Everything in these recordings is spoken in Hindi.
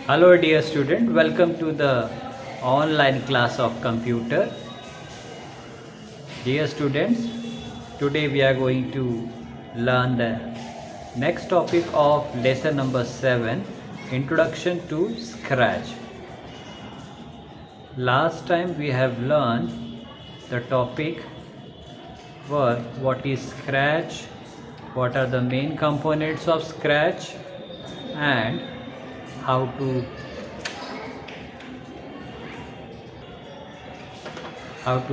Hello dear student, welcome to the online class of computer. Dear students, today we are going to learn the next topic of lesson number 7, Introduction to Scratch. Last time we have learned the topic were what is Scratch, what are the main components of Scratch, and how to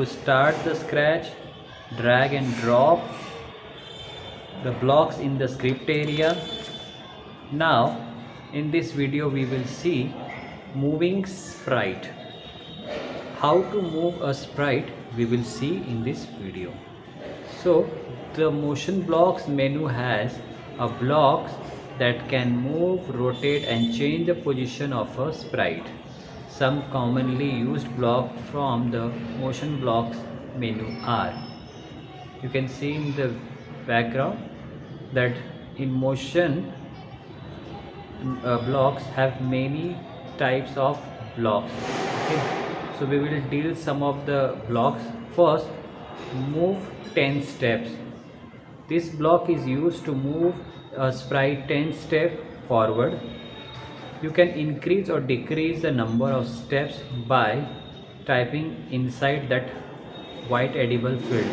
start the Scratch, drag and drop the blocks in the script area. Now in this video we will see moving sprite. How to move a sprite we will see in this video. So the motion blocks menu has a blocks that can move, rotate and change the position of a sprite. Some commonly used blocks from the motion blocks menu are, you can see in the background that in motion blocks have many types of blocks. Okay, so we will deal some of the blocks. First, move 10 steps. This block is used to move a sprite 10 steps forward. You can increase or decrease the number of steps by typing inside that white edible field.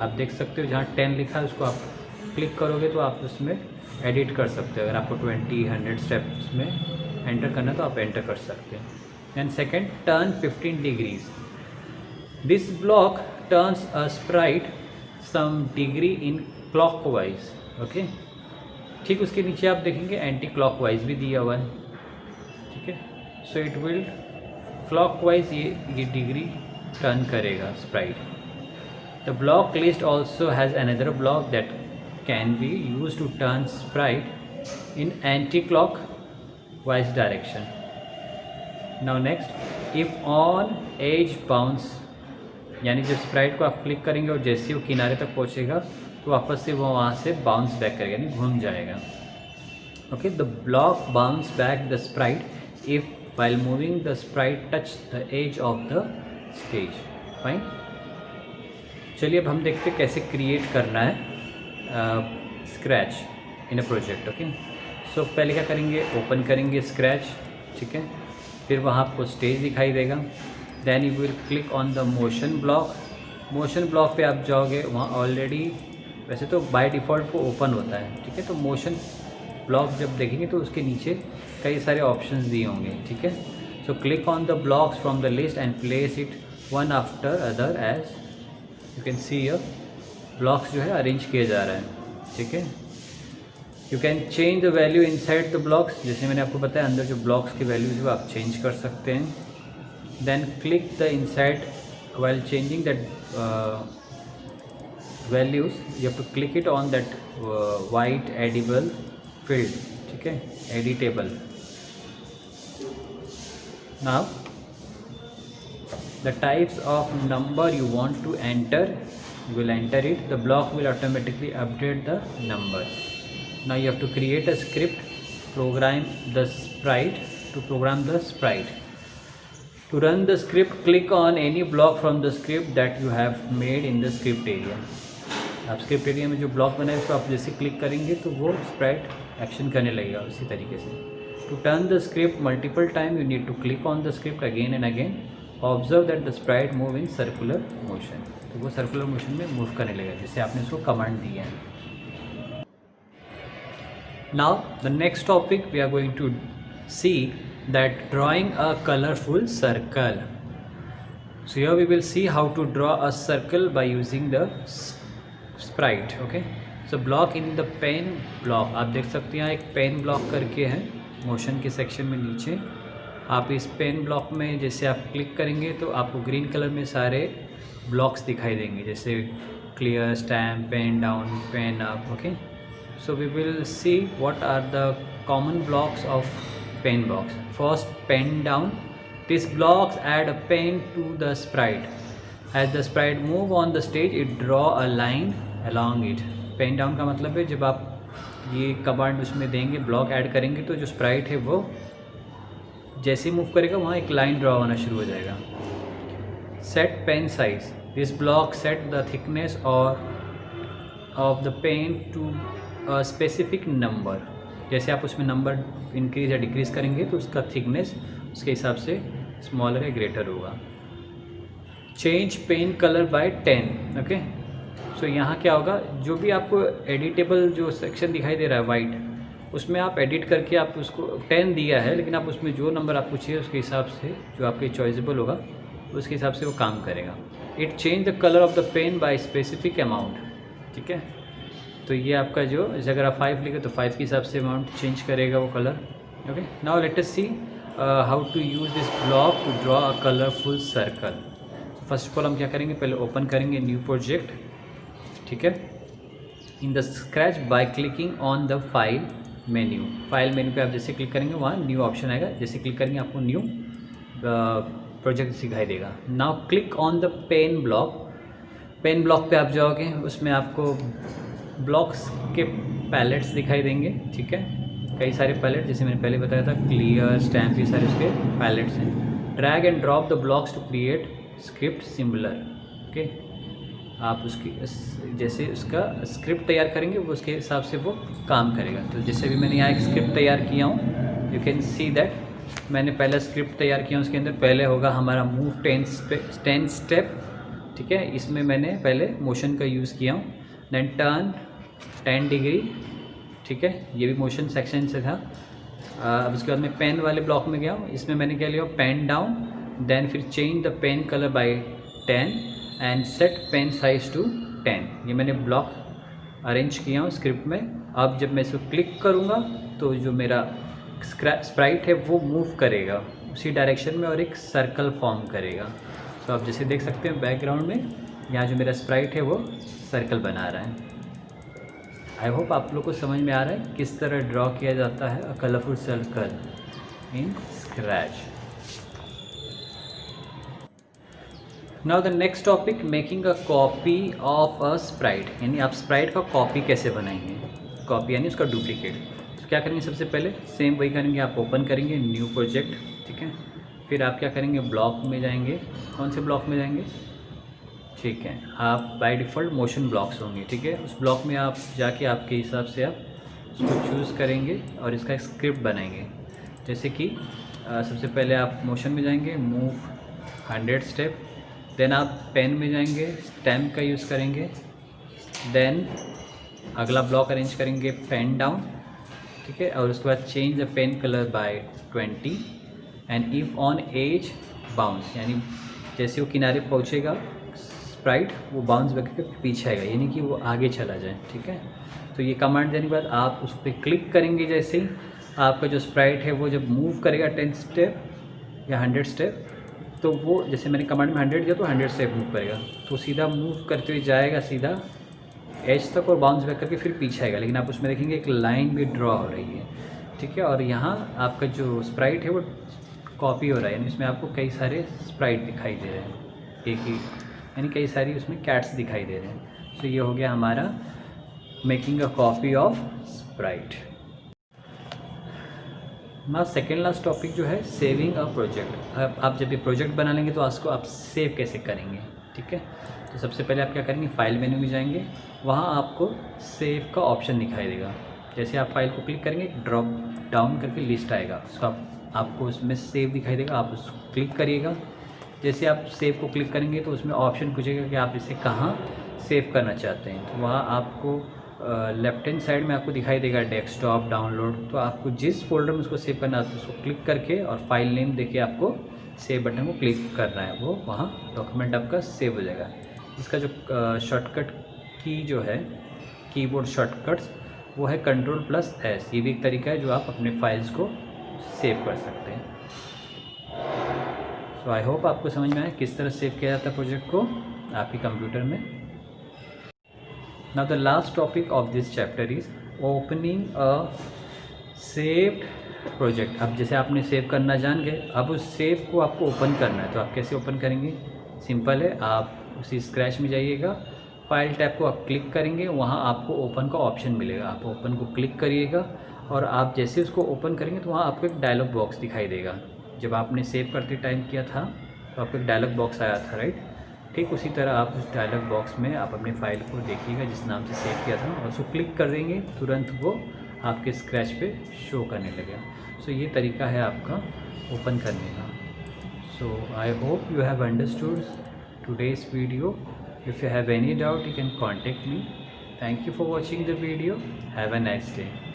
आप देख सकते हो जहाँ 10 लिखा है उसको आप क्लिक करोगे तो आप उसमें एडिट कर सकते हो. अगर आपको 20-100 स्टेप्स में एंटर करना है तो आप एंटर कर सकते हैं. And second, turn 15 degrees. This block turns a sprite some degree in clockwise. Okay, ठीक उसके नीचे आप देखेंगे एंटी क्लॉकवाइज भी दिया हुआ है. ठीक है, सो इट विल क्लॉकवाइज ये डिग्री टर्न करेगा sprite. The block list also has another block that can be use to turn sprite in anti clockwise direction. Now next, if on edge bounce, यानी जब स्प्राइट को आप क्लिक करेंगे और जैसे ही वो किनारे तक पहुँचेगा तो वापस से वो वहाँ से बाउंस बैक करेगा, यानी घूम जाएगा. Okay, the block bounce back the Sprite if while moving the sprite touch the edge of the stage. Fine. चलिए अब हम देखते हैं कैसे क्रिएट करना है scratch in a project. Okay, so पहले क्या करेंगे, ओपन करेंगे स्क्रैच. ठीक है, फिर वहाँ आपको स्टेज दिखाई देगा. Then you will click on the motion block. Motion block पे आप जाओगे, वहाँ ऑलरेडी वैसे तो बाय डिफ़ॉल्ट वो ओपन होता है. ठीक है, तो मोशन ब्लॉक जब देखेंगे तो उसके नीचे कई सारे ऑप्शंस दिए होंगे. ठीक है, so click on the blocks from the list and place it one after other as you can see. Your blocks जो है अरेंज किया जा रहा है. ठीक है, you can change the value inside the blocks. जैसे मैंने आपको बताया अंदर जो ब्लॉक्स की वैल्यूज है वो आप चेंज कर सकते हैं. Then click the inside while changing that values you have to click it on that white edible field. ठीक है, editable. Now the types of number you want to enter, you will enter it. The block will automatically update the number. Now you have to create a script, program the sprite. To run the script, click on any block from the script that you have made in the script area. आप स्क्रिप्ट एरिया में जो ब्लॉक बनाए उसको आप जैसे क्लिक करेंगे तो वो स्प्राइट एक्शन करने लगेगा उसी तरीके से. To turn the script multiple time you need to click on the script again and again. Observe that the sprite move in circular motion. तो वो सर्कुलर मोशन में मूव करने लगेगा जैसे आपने उसको कमांड दी है. Now the next topic we are going to see that drawing a colorful circle. So here we will see how to draw a circle by using the sprite. Okay, so block in the pen block. आप देख सकते हैं एक पेन ब्लॉक करके है मोशन के सेक्शन में नीचे. आप इस पेन ब्लॉक में जैसे आप क्लिक करेंगे तो आपको ग्रीन कलर में सारे ब्लॉक्स दिखाई देंगे जैसे clear, stamp, pen down, pen up. Okay, so we will see what are the common blocks of pen box. First, pen down. These blocks add a pen to the sprite. As the sprite move on the stage, it draw a line along it. Pen down का मतलब है जब आप ये कमांड उसमें देंगे, ब्लॉक ऐड करेंगे तो जो स्प्राइट है वो जैसे ही मूव करेगा वहाँ एक लाइन ड्रॉ होना शुरू हो जाएगा। Set pen size, this block set the thickness और of the pen to a specific number. जैसे आप उसमें नंबर इंक्रीज या डिक्रीज करेंगे तो उसका थिकनेस उसके हिसाब से स्मॉलर या ग्रेटर होगा। Change pen colour by 10। Okay, so यहाँ क्या होगा, जो भी आपको एडिटेबल जो सेक्शन दिखाई दे रहा है वाइट, उसमें आप एडिट करके आप उसको 10 दिया है, लेकिन आप उसमें जो नंबर आपको चाहिए उसके हिसाब से जो आपके चॉइसेबल होगा उसके हिसाब से वो काम करेगा। It change the colour of the pen by specific amount. ठीक है, तो ये आपका जो, अगर आप 5 लिखे तो 5 के हिसाब से अमाउंट चेंज करेगा वो colour. Okay, now let us see how to use this block to draw a colourful circle. First of all हम क्या करेंगे, पहले ओपन करेंगे न्यू प्रोजेक्ट। ठीक है, in the scratch by clicking on the file menu. File menu पे आप जैसे क्लिक करेंगे वहाँ न्यू ऑप्शन आएगा, जैसे क्लिक करेंगे आपको न्यू प्रोजेक्ट दिखाई देगा। Now click on the pen block. Pen block पे आप जाओगे, उसमें आपको ब्लॉक्स के पैलेट्स दिखाई देंगे। ठीक है, कई सारे पैलेट, जैसे मैंने पहले बताया था क्लियर, स्टैम्प, ये सारे उसके पैलेट्स हैं। Drag and drop the blocks to create script similar. Okay, आप उसकी जैसे उसका स्क्रिप्ट तैयार करेंगे वो उसके हिसाब से वो काम करेगा। तो जैसे भी मैंने यहाँ एक स्क्रिप्ट तैयार किया हूँ, यू कैन सी दैट मैंने पहला स्क्रिप्ट तैयार किया हूँ। उसके अंदर पहले होगा हमारा मूव 10 स्टेप। ठीक है, इसमें मैंने पहले मोशन का यूज़ किया हूँ। देन टर्न 10 डिग्री। ठीक है, ये भी मोशन सेक्शन से था। अब उसके बाद मैं पेन वाले ब्लॉक में गया हूँ, इसमें मैंने क्या लिया, पेन डाउन, देन फिर change the pen colour by 10 and set pen size to 10। ये मैंने ब्लॉक अरेंज किया हूँ स्क्रिप्ट में। अब जब मैं इसको क्लिक करूँगा तो जो मेरा स्प्राइट है वो मूव करेगा उसी डायरेक्शन में और एक सर्कल फॉर्म करेगा। तो आप जैसे देख सकते हैं बैकग्राउंड में यहाँ जो मेरा स्प्राइट है वो सर्कल बना रहा है। आई होप आप लोग को समझ में आ रहा है किस तरह ड्रॉ किया जाता है a colourful circle in scratch. Now the next topic, making a copy of a sprite. यानी आप स्प्राइट का कॉपी कैसे बनाएंगे, कॉपी यानी उसका डुप्लीकेट। तो क्या करेंगे, सबसे पहले सेम वही करेंगे, आप ओपन करेंगे न्यू प्रोजेक्ट। ठीक है, फिर आप क्या करेंगे, ब्लॉक में जाएंगे। कौन से ब्लॉक में जाएंगे, ठीक है, आप बाय डिफ़ॉल्ट मोशन ब्लॉक्स होंगे। ठीक है, उस ब्लॉक में आप जाके आपके हिसाब से आप उसको चूज़ करेंगे और इसका एक स्क्रिप्ट बनाएंगे। जैसे कि सबसे पहले आप मोशन में जाएंगे, मूव 100 स्टेप। देन आप पेन में जाएंगे, स्टैम्प का यूज़ करेंगे। देन अगला ब्लॉक अरेंज करेंगे पेन डाउन। ठीक है, और उसके बाद change the pen colour by 20 and if on edge bounce, यानी जैसे वो किनारे पहुँचेगा स्प्राइट वो बाउंस बैक के पीछे आएगा, यानी कि वो आगे चला जाए। ठीक है, तो ये कमांड देने के बाद आप उस पर क्लिक करेंगे, जैसे ही आपका जो स्प्राइट है वो जब मूव करेगा 10 स्टेप या 100 स्टेप, तो वो जैसे मैंने कमांड में 100 दिया तो 100 स्टेप मूव करेगा, तो सीधा मूव करते हुए जाएगा सीधा एज तक और बाउंस बैक करके फिर पीछे आएगा। लेकिन आप उसमें देखेंगे एक लाइन भी ड्रॉ हो रही है। ठीक है, और यहाँ आपका जो स्प्राइट है वो कॉपी हो रहा है, यानी इसमें आपको कई सारे स्प्राइट दिखाई दे रहे हैं एक ही, यानी कई सारी उसमें कैट्स दिखाई दे रहे हैं। तो ये हो गया हमारा making a copy of Sprite. ना सेकेंड लास्ट टॉपिक जो है सेविंग अ प्रोजेक्ट। आप जब ये प्रोजेक्ट बना लेंगे तो उसको आप सेव कैसे करेंगे। ठीक है, तो सबसे पहले आप क्या करेंगे, फाइल मेन्यू में जाएंगे, वहाँ आपको सेव का ऑप्शन दिखाई देगा। जैसे आप फाइल को क्लिक करेंगे ड्रॉप डाउन करके लिस्ट आएगा, उसका आपको उसमें सेव दिखाई देगा, आप उसको क्लिक करिएगा। जैसे आप सेव को क्लिक करेंगे तो उसमें ऑप्शन पूछेगा कि आप इसे कहाँ सेव करना चाहते हैं। तो वहाँ आपको लेफ्ट हैंड साइड में आपको दिखाई देगा डेस्कटॉप, डाउनलोड। तो आपको जिस फोल्डर में उसको सेव करना है उसको क्लिक करके और फाइल नेम देके आपको सेव बटन को क्लिक करना है, वो वहाँ डॉक्यूमेंट आपका सेव हो जाएगा। इसका जो शॉर्टकट की जो है कीबोर्ड शॉर्टकट्स वो है Ctrl+S। ये भी एक तरीका है जो आप अपने फाइल्स को सेव कर सकते हैं। सो आई होप आपको समझ में आया किस तरह सेव किया जाता है प्रोजेक्ट को आपके कंप्यूटर में। Now the last topic of this chapter is opening a saved project. अब जैसे आपने सेव करना जान गए, अब उस सेव को आपको ओपन करना है। तो आप कैसे ओपन करेंगे, सिंपल है, आप उसी स्क्रैच में जाइएगा, फाइल टैब को आप क्लिक करेंगे, वहाँ आपको ओपन का ऑप्शन मिलेगा, आप ओपन को क्लिक करिएगा और आप जैसे उसको ओपन करेंगे तो वहाँ आपको एक डायलॉग बॉक्स दिखाई देगा। जब आपने सेव करते टाइम किया था तो आपको एक डायलॉग बॉक्स आया था, राइट। ठीक उसी तरह आप उस डायलॉग बॉक्स में आप अपनी फ़ाइल को देखिएगा जिस नाम से सेव किया था, और उसको क्लिक कर देंगे, तुरंत वो आपके स्क्रैच पे शो करने लगेगा। सो ये तरीका है आपका ओपन करने का। So I hope you have understood today's video. If you have any doubt, you can contact me. Thank you for watching the video. Have a nice day.